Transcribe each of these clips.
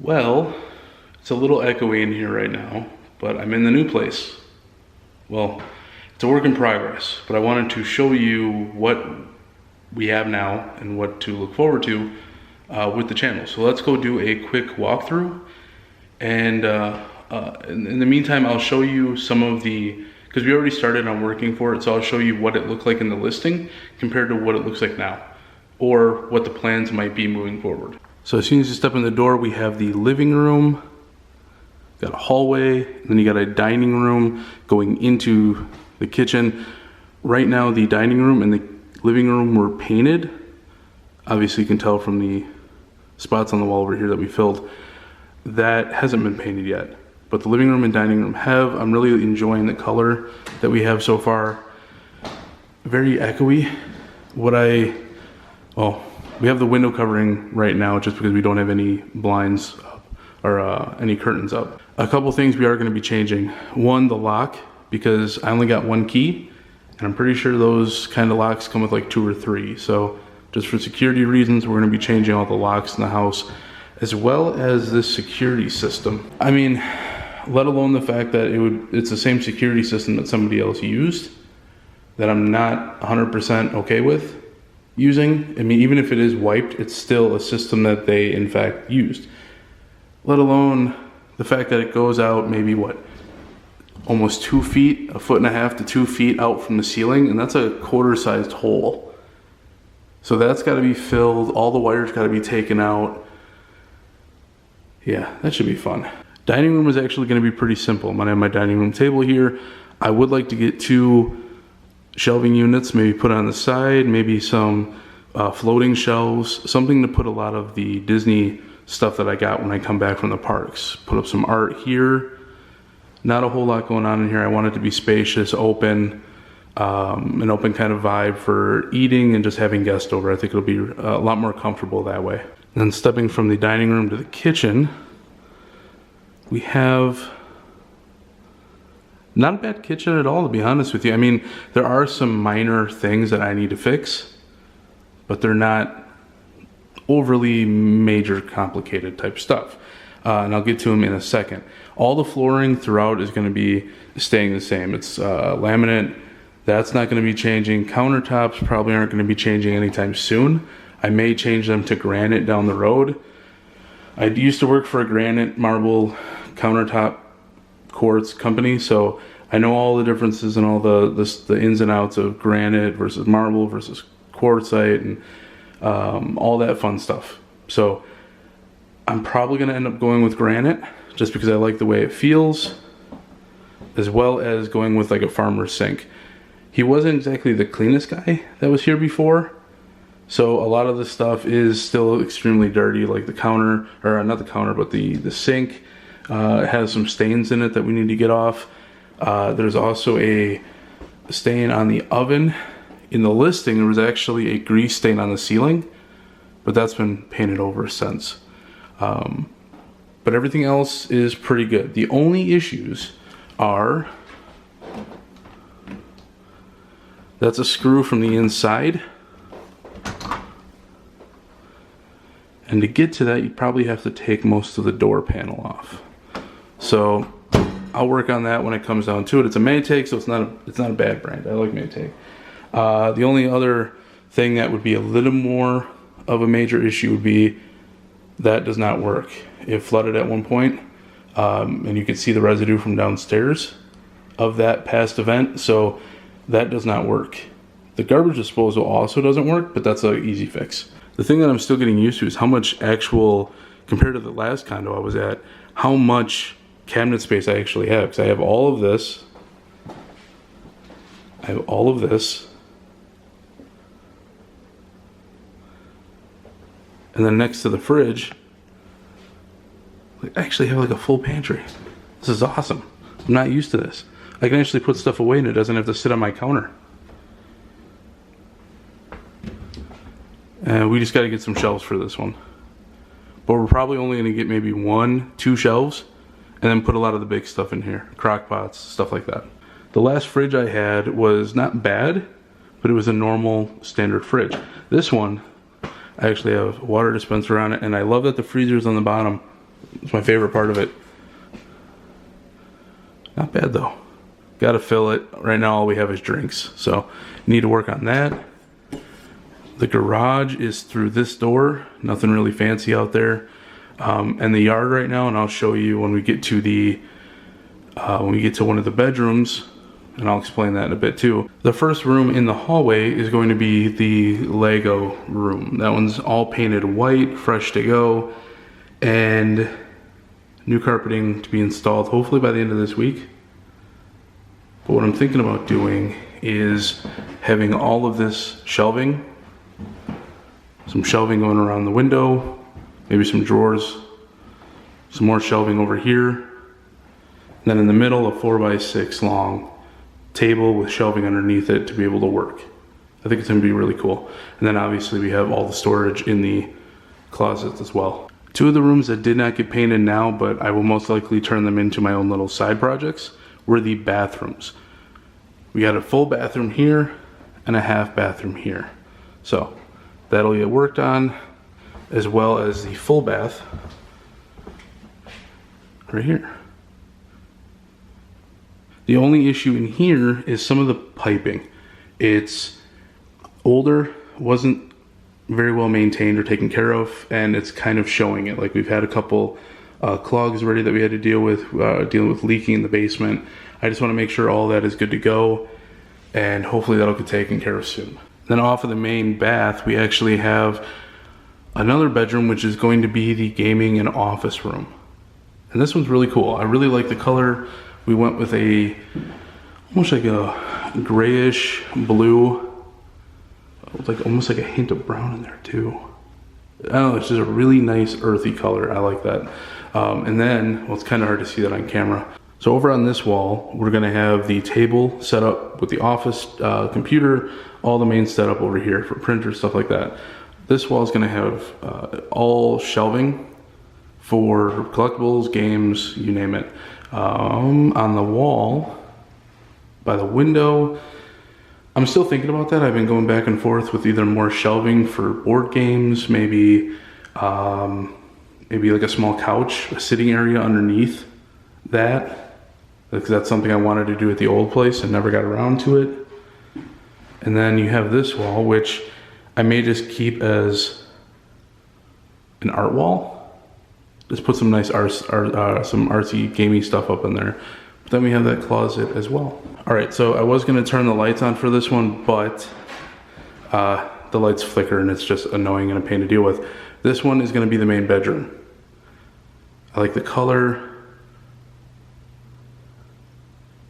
Well, it's a little echoey in here right now, but I'm in the new place. Well, it's a work in progress, but I wanted to show you what we have now and what to look forward to with the channel. So let's go do a quick walkthrough, and in the meantime, I'll show you some of the, because we already started on working for it, so I'll show you what it looked like in the listing compared to what it looks like now, or what the plans might be moving forward. So as soon as you step in the door, we have the living room, got a hallway, and then you got a dining room going into the kitchen. Right now, the dining room and the living room were painted. Obviously, you can tell from the spots on the wall over here that we filled. That hasn't been painted yet, but the living room and dining room have. I'm really enjoying the color that we have so far. Very echoey. We have the window covering right now just because we don't have any blinds up or any curtains up. A couple things we are going to be changing. One, the lock, because I only got one key, and I'm pretty sure those kind of locks come with like 2 or 3. So just for security reasons, we're going to be changing all the locks in the house, as well as this security system. I mean, let alone the fact that it's the same security system that somebody else used that I'm not 100% okay with using. I mean, even if it is wiped, it's still a system that they in fact used. Let alone the fact that it goes out maybe almost 2 feet, 1.5 to 2 feet out from the ceiling, and that's a quarter-sized hole. So that's got to be filled. All the wires got to be taken out. Yeah, that should be fun. Dining room is actually going to be pretty simple. I'm going to have my dining room table here. I would like to get 2 shelving units, maybe put on the side, maybe some floating shelves, something to put a lot of the Disney stuff that I got when I come back from the parks. Put up some art here. Not a whole lot going on in here. I want it to be spacious, open, an open kind of vibe for eating and just having guests over. I think it'll be a lot more comfortable that way. And then stepping from the dining room to the kitchen, we have not a bad kitchen at all, to be honest with you. I mean, there are some minor things that I need to fix, but they're not overly major complicated type stuff. And I'll get to them in a second. All the flooring throughout is going to be staying the same. It's laminate. That's not going to be changing. Countertops probably aren't going to be changing anytime soon. I may change them to granite down the road. I used to work for a granite marble countertop quartz company, so I know all the differences and all the ins and outs of granite versus marble versus quartzite and all that fun stuff. So I'm probably going to end up going with granite just because I like the way it feels, as well as going with like a farmer's sink. He wasn't exactly the cleanest guy that was here before, so a lot of the stuff is still extremely dirty, like the counter, or not the counter, but the sink has some stains in it that we need to get off. There's also a stain on the oven. In the listing, there was actually a grease stain on the ceiling, but that's been painted over since. But everything else is pretty good. The only issues are, that's a screw from the inside. And to get to that, you probably have to take most of the door panel off. So I'll work on that when it comes down to it. It's a Maytag, so it's not a bad brand. I like Maytag. The only other thing that would be a little more of a major issue would be that does not work. It flooded at one point, and you can see the residue from downstairs of that past event, so that does not work. The garbage disposal also doesn't work, but that's an easy fix. The thing that I'm still getting used to is how much actual, compared to the last condo I was at, how much cabinet space I actually have. Because I have all of this. I have all of this. And then next to the fridge, I actually have like a full pantry. This is awesome. I'm not used to this. I can actually put stuff away and it doesn't have to sit on my counter. And we just got to get some shelves for this one. But we're probably only going to get maybe 1, 2 shelves, and then put a lot of the big stuff in here. Crock pots, stuff like that. The last fridge I had was not bad, but it was a normal standard fridge. This one, I actually have a water dispenser on it, and I love that the freezer's on the bottom It's my favorite part of it. Not bad though. Gotta fill it. Right now all we have is drinks, so need to work on that. The garage is through this door. Nothing really fancy out there. And the yard right now, and I'll show you when we get to the one of the bedrooms, and I'll explain that in a bit too. The first room in the hallway is going to be the Lego room. That one's all painted white, fresh to go, and new carpeting to be installed hopefully by the end of this week. But what I'm thinking about doing is having all of this shelving, some shelving going around the window, maybe some drawers, some more shelving over here, and then in the middle a 4x6 long table with shelving underneath it to be able to work. I think it's going to be really cool. And then obviously we have all the storage in the closets as well. Two of the rooms that did not get painted now, but I will most likely turn them into my own little side projects, were the bathrooms. We got a full bathroom here and a half bathroom here. So that'll get worked on, as well as the full bath right here. The only issue in here is some of the piping. It's older, wasn't very well maintained or taken care of, and it's kind of showing it. Like we've had a couple clogs already that we had to deal with, dealing with leaking in the basement. I just want to make sure all that is good to go, and hopefully that'll get taken care of soon. Then off of the main bath, we actually have another bedroom, which is going to be the gaming and office room. And this one's really cool. I really like the color. We went with almost like a grayish blue, like almost like a hint of brown in there too. I don't know, it's just a really nice earthy color. I like that. And then, well, it's kind of hard to see that on camera. So over on this wall, we're gonna have the table set up with the office computer, all the main setup over here for printers, stuff like that. This wall is gonna have all shelving for collectibles, games, you name it. On the wall, by the window, I'm still thinking about that. I've been going back and forth with either more shelving for board games, maybe like a small couch, a sitting area underneath that, because that's something I wanted to do at the old place and never got around to it. And then you have this wall, which I may just keep as an art wall. Just put some nice some artsy gaming stuff up in there. But then we have that closet as well. All right, so I was gonna turn the lights on for this one, but the lights flicker and it's just annoying and a pain to deal with. This one is gonna be the main bedroom. I like the color.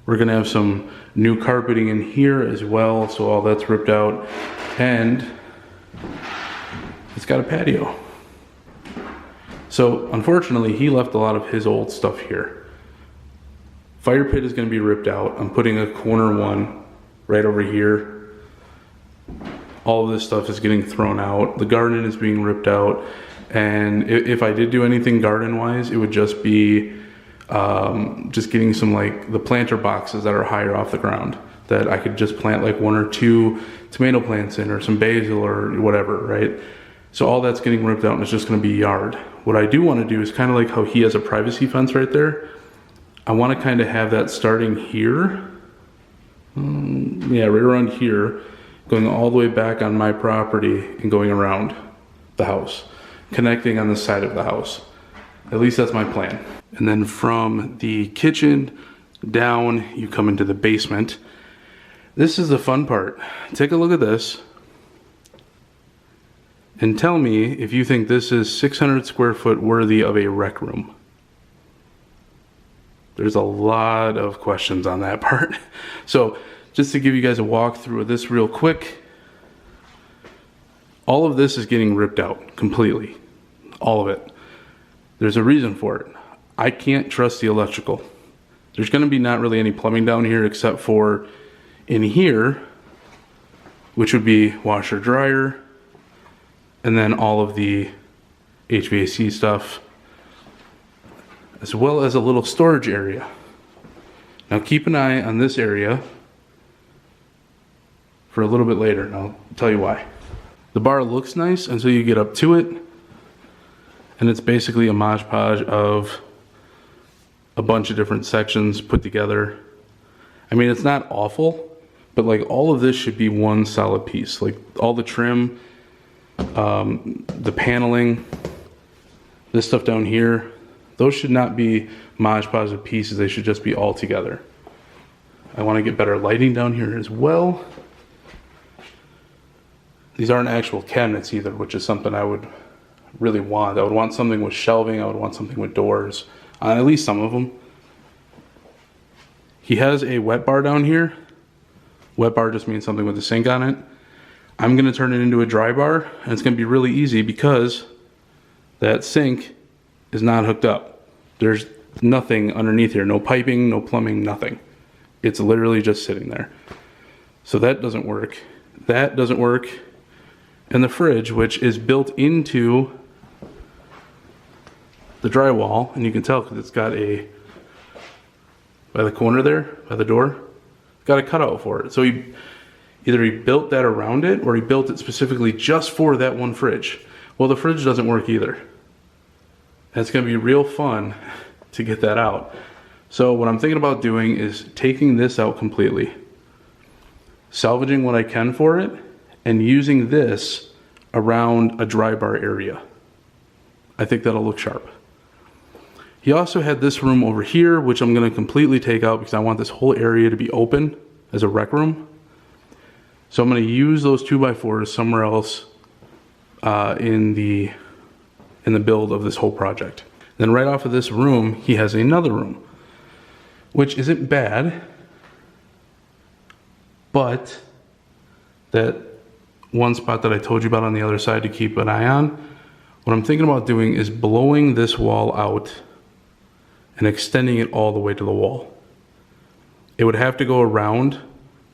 We're gonna have some new carpeting in here as well, so all that's ripped out. And it's got a patio. So unfortunately, he left a lot of his old stuff here. Fire pit is going to be ripped out. I'm putting a corner one right over here. All of this stuff is getting thrown out. The garden is being ripped out. And if I did do anything garden wise, it would just be just getting some like the planter boxes that are higher off the ground that I could just plant like 1 or 2 tomato plants in, or some basil or whatever, right? So all that's getting ripped out and it's just going to be yard. What I do want to do is kind of like how he has a privacy fence right there. I want to kind of have that starting here. Yeah, right around here, going all the way back on my property and going around the house, connecting on the side of the house. At least that's my plan. And then from the kitchen down, you come into the basement. This is the fun part. Take a look at this. And tell me if you think this is 600 square foot worthy of a rec room. There's a lot of questions on that part. So just to give you guys a walkthrough of this real quick, all of this is getting ripped out completely. All of it. There's a reason for it. I can't trust the electrical. There's going to be not really any plumbing down here except for in here, which would be washer dryer, and then all of the HVAC stuff, as well as a little storage area. Now keep an eye on this area for a little bit later, and I'll tell you why. The bar looks nice until you get up to it, And it's basically a mosh podge of a bunch of different sections put together. I mean, it's not awful, but like all of this should be one solid piece. Like all the trim, the paneling, this stuff down here, those should not be mosh podge of pieces. They should just be all together. I want to get better lighting down here as well. These aren't actual cabinets either, which is something I would really want. I would want something with shelving. I would want something with doors on at least some of them. He has a wet bar down here. Wet bar just means something with a sink on it. I'm going to turn it into a dry bar, and it's going to be really easy because that sink is not hooked up. There's nothing underneath here. No piping, no plumbing, nothing. It's literally just sitting there. So that doesn't work. That doesn't work. And the fridge, which is built into the drywall, and you can tell because it's got a, by the corner there, by the door, got a cutout for it. So either he built that around it, or he built it specifically just for that one fridge. Well, the fridge doesn't work either. And it's going to be real fun to get that out. So what I'm thinking about doing is taking this out completely, salvaging what I can for it, and using this around a dry bar area. I think that'll look sharp. He also had this room over here, which I'm going to completely take out because I want this whole area to be open as a rec room. So I'm going to use those 2x4s somewhere else in the build of this whole project. Then right off of this room, he has another room, which isn't bad, but that one spot that I told you about on the other side to keep an eye on, what I'm thinking about doing is blowing this wall out and extending it all the way to the wall. It would have to go around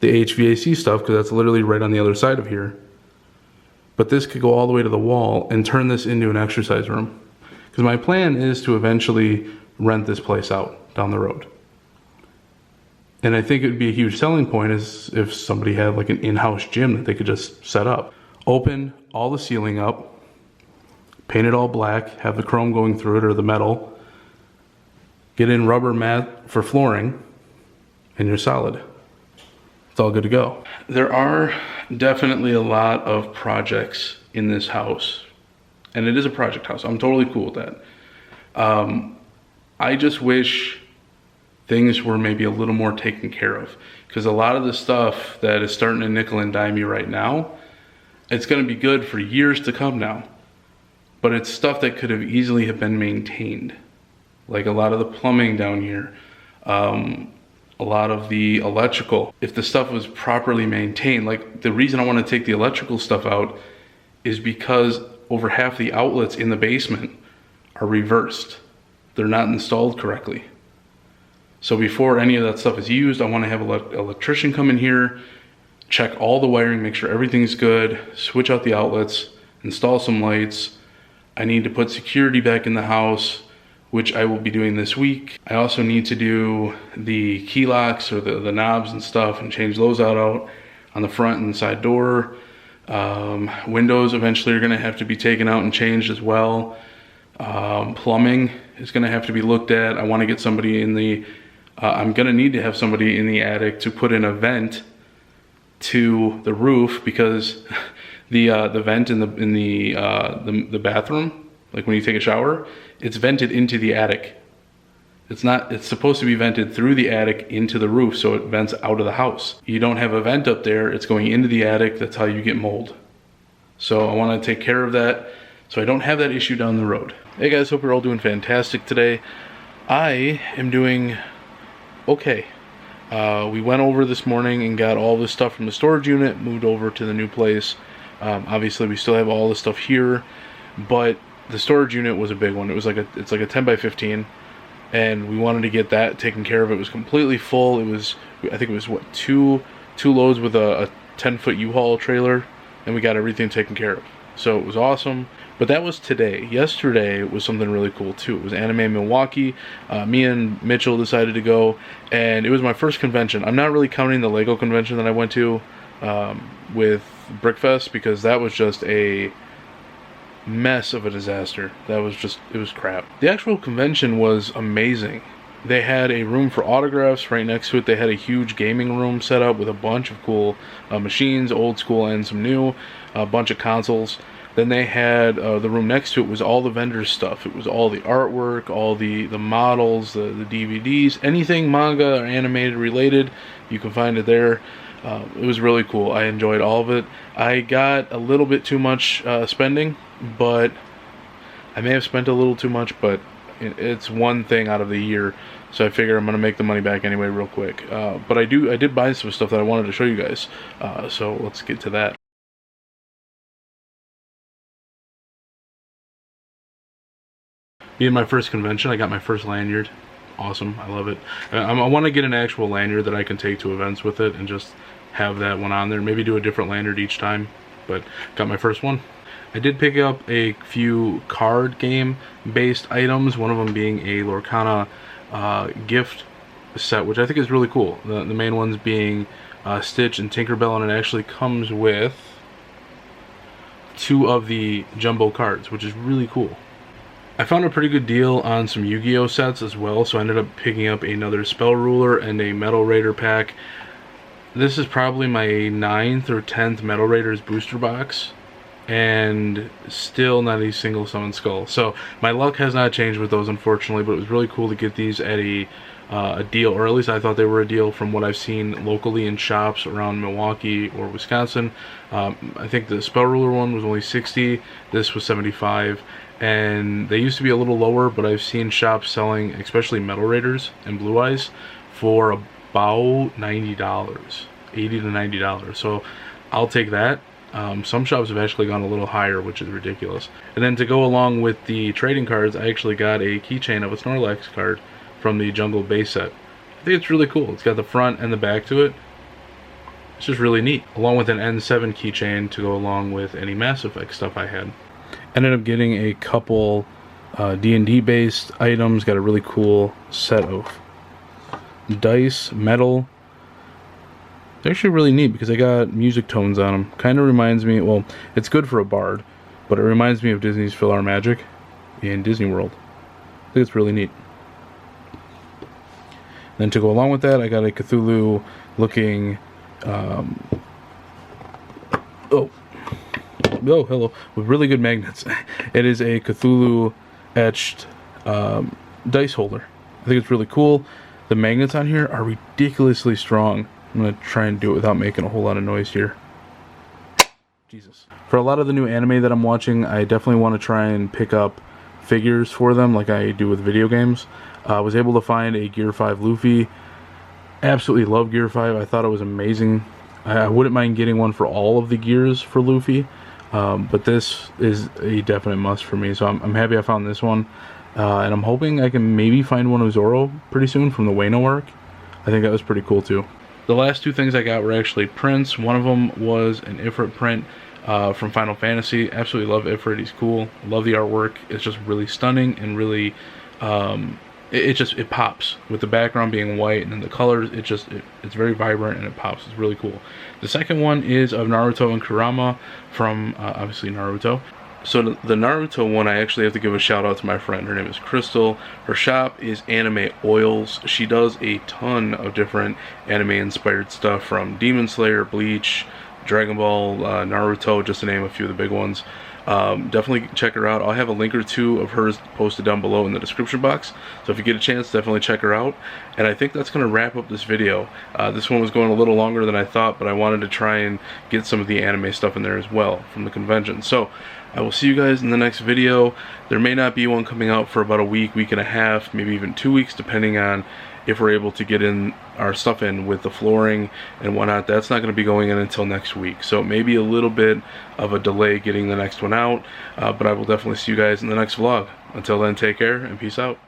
the HVAC stuff because that's literally right on the other side of here. But this could go all the way to the wall and turn this into an exercise room. Because my plan is to eventually rent this place out down the road. And I think it would be a huge selling point is if somebody had like an in-house gym that they could just set up. Open all the ceiling up, paint it all black, have the chrome going through it or the metal, get in rubber mat for flooring, and you're solid. It's all good to go. There are definitely a lot of projects in this house, and it is a project house. I'm totally cool with that. I just wish things were maybe a little more taken care of, because a lot of the stuff that is starting to nickel and dime you right now, it's going to be good for years to come now, but it's stuff that could have easily have been maintained, like a lot of the plumbing down here, a lot of the electrical. If the stuff was properly maintained, like the reason I want to take the electrical stuff out is because over half the outlets in the basement are reversed. They're not installed correctly. So before any of that stuff is used, I want to have an electrician come in here, check all the wiring, make sure everything's good, switch out the outlets, install some lights. I need to put security back in the house, which I will be doing this week. I also need to do the key locks or the knobs and stuff and change those out on the front and side door. Windows eventually are gonna have to be taken out and changed as well. Plumbing is gonna have to be looked at. I wanna get somebody in the, I'm gonna need to have somebody in the attic to put in a vent to the roof, because the vent in the bathroom, like when you take a shower, it's vented into the attic. It's supposed to be vented through the attic into the roof, so it vents out of the house. You don't have a vent up there, it's going into the attic. That's how you get mold. So I want to take care of that so I don't have that issue down the road. Hey guys, hope you're all doing fantastic today. I am doing okay. We went over this morning and got all this stuff from the storage unit, moved over to the new place. Obviously we still have all this stuff here, but the storage unit was a big one. It's like a 10 by 15, and we wanted to get that taken care of. It was completely full. I think it was what, two loads with a 10-foot U-Haul trailer, and we got everything taken care of. So it was awesome. But that was today. Yesterday was something really cool too. It was Anime Milwaukee. Me and Mitchell decided to go, and it was my first convention. I'm not really counting the Lego convention that I went to with Brickfest, because that was just a mess of a disaster. That was just, it was crap. The actual convention was amazing. They had a room for autographs right next to it. They had a huge gaming room set up with a bunch of cool machines, old school and some new, a bunch of consoles. Then they had the room next to it was all the vendors stuff. It was all the artwork, all the models, the DVDs, anything manga or animated related, you can find it there. It was really cool. I enjoyed all of it. I got a little bit too much spending, but I may have spent a little too much, but it's one thing out of the year, so I figure I'm gonna make the money back anyway real quick. But I did buy some stuff that I wanted to show you guys, so let's get to that. Being my first convention, I got my first lanyard. Awesome, I love it. I want to get an actual lanyard that I can take to events with it and just have that one on there. Maybe do a different lanyard each time, but got my first one. I did pick up a few card game based items, one of them being a Lorcana gift set, which I think is really cool. The main ones being Stitch and Tinkerbell, and it actually comes with 2 of the jumbo cards, which is really cool. I found a pretty good deal on some Yu-Gi-Oh sets as well, so I ended up picking up another Spell Ruler and a Metal Raider pack. This is probably my 9th or 10th Metal Raiders booster box, and still not a single Summon Skull. So my luck has not changed with those, unfortunately, but it was really cool to get these at a deal, or at least I thought they were a deal from what I've seen locally in shops around Milwaukee or Wisconsin. I think the Spell Ruler one was only 60, this was 75, and they used to be a little lower, but I've seen shops selling, especially Metal Raiders and Blue Eyes, for about $90, $80 to $90, so I'll take that. Some shops have actually gone a little higher, which is ridiculous. And then to go along with the trading cards, I actually got a keychain of a Snorlax card from the Jungle base set. I think it's really cool. It's got the front and the back to it. It's just really neat. Along with an N7 keychain to go along with any Mass Effect stuff I had. Ended up getting a couple D&D based items. Got a really cool set of dice, metal. They're actually really neat because they got music tones on them. Kind of reminds me, well, it's good for a bard, but it reminds me of Disney's PhilharMagic in Disney World. I think it's really neat. Then to go along with that, I got a Cthulhu looking hello, with really good magnets. It is a Cthulhu etched dice holder. I think it's really cool. The magnets on here are ridiculously strong. I'm going to try and do it without making a whole lot of noise here. Jesus. For a lot of the new anime that I'm watching, I definitely want to try and pick up figures for them like I do with video games. I was able to find a Gear 5 Luffy. Absolutely love Gear 5. I thought it was amazing. I wouldn't mind getting one for all of the gears for Luffy, but this is a definite must for me, so I'm happy I found this one. And I'm hoping I can maybe find one of Zoro pretty soon from the Wano arc. I think that was pretty cool too. The last 2 things I got were actually prints. One of them was an Ifrit print from Final Fantasy. Absolutely love Ifrit. He's cool. Love the artwork. It's just really stunning and really it pops with the background being white, and then the colors, it's very vibrant and it pops. It's really cool. The second one is of Naruto and Kurama from obviously Naruto. So the Naruto one, I actually have to give a shout out to my friend. Her name is Crystal. Her shop is Anime Oils. She does a ton of different anime inspired stuff, from Demon Slayer, Bleach, Dragon Ball, Naruto, just to name a few of the big ones. Definitely check her out. I'll have a link or 2 of hers posted down below in the description box, so if you get a chance, definitely check her out. And I think that's going to wrap up this video. This one was going a little longer than I thought, but I wanted to try and get some of the anime stuff in there as well from the convention. So I will see you guys in the next video. There may not be one coming out for about a week, week and a half, maybe even 2 weeks, depending on if we're able to get in our stuff in with the flooring and whatnot. That's not going to be going in until next week, so maybe a little bit of a delay getting the next one out, but I will definitely see you guys in the next vlog. Until then, take care and peace out.